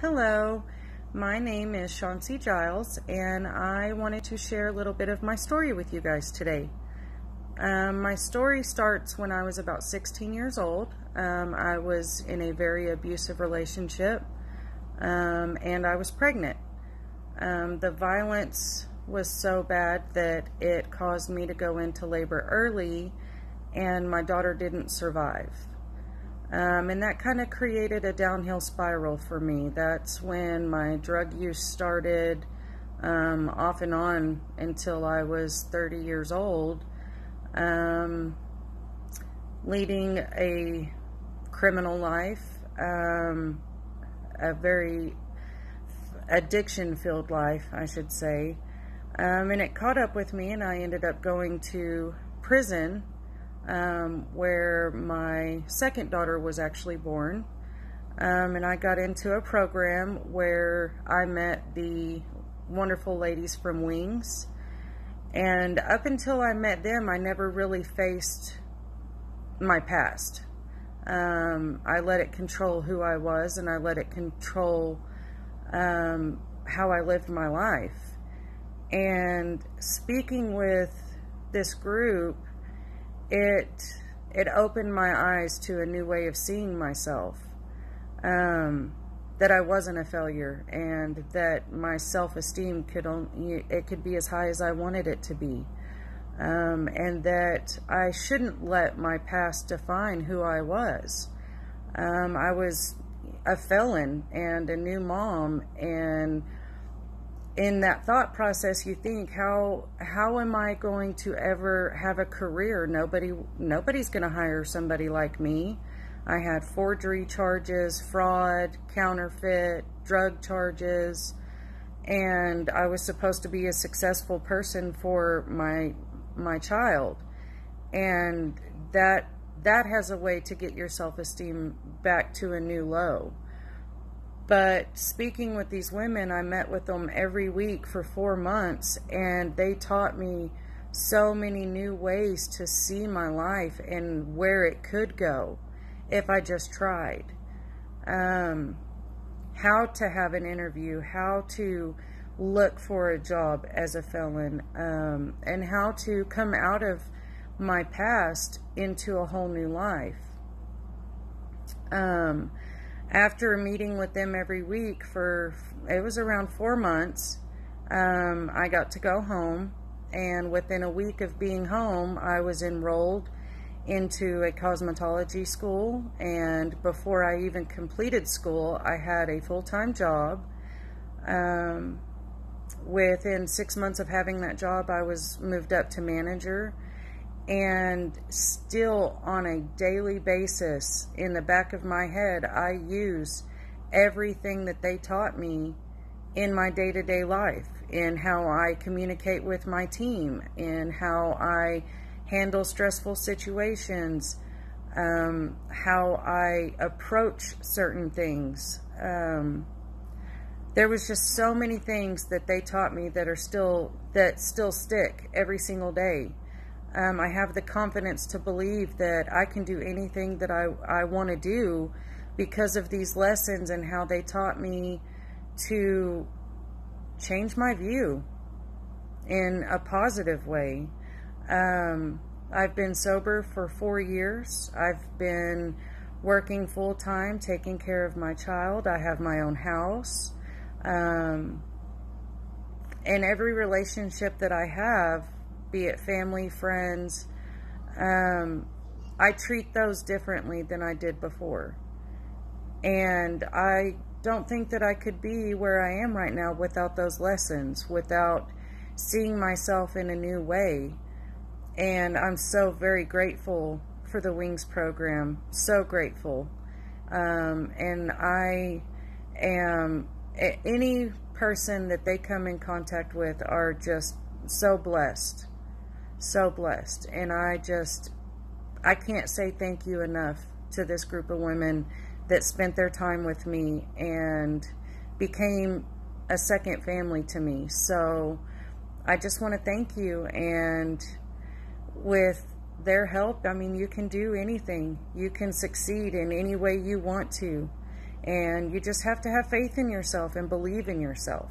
Hello, my name is Seansie Giles, and I wanted to share a little bit of my story with you guys today. My story starts when I was about 16 years old. I was in a very abusive relationship, and I was pregnant. The violence was so bad that it caused me to go into labor early, and my daughter didn't survive. And that kind of created a downhill spiral for me. That's when my drug use started, off and on until I was 30 years old, leading a criminal life, a very addiction-filled life, I should say. And it caught up with me, and I ended up going to prison, where my second daughter was actually born. And I got into a program where I met the wonderful ladies from Wings. And up until I met them, I never really faced my past. I let it control who I was, and I let it control how I lived my life. And speaking with this group, it opened my eyes to a new way of seeing myself, that I wasn't a failure, and that my self-esteem could be as high as I wanted it to be, and that I shouldn't let my past define who I was. I was a felon and a new mom, and in that thought process, you think, how am I going to ever have a career? Nobody's going to hire somebody like me. I had forgery charges, fraud, counterfeit, drug charges, and I was supposed to be a successful person for my child. And that has a way to get your self-esteem back to a new low. But speaking with these women, I met with them every week for 4 months, and they taught me so many new ways to see my life and where it could go if I just tried. How to have an interview, how to look for a job as a felon, and how to come out of my past into a whole new life. After meeting with them every week it was around 4 months, I got to go home, and within a week of being home, I was enrolled into a cosmetology school, and before I even completed school, I had a full-time job. Within 6 months of having that job, I was moved up to manager. And still on a daily basis, in the back of my head, I use everything that they taught me in my day-to-day life, in how I communicate with my team, in how I handle stressful situations, how I approach certain things. There was just so many things that they taught me that still stick every single day. I have the confidence to believe that I can do anything that I want to do because of these lessons and how they taught me to change my view in a positive way. I've been sober for 4 years. I've been working full-time, taking care of my child. I have my own house. And every relationship that I have, be it family, friends, I treat those differently than I did before. And I don't think that I could be where I am right now without those lessons, without seeing myself in a new way. And I'm so very grateful for the Wings program, so grateful. And I am, any person that they come in contact with are just so blessed. So blessed. And I can't say thank you enough to this group of women that spent their time with me and became a second family to me. So I just want to thank you, and with their help, I mean, you can do anything. You can succeed in any way you want to. And you just have to have faith in yourself and believe in yourself.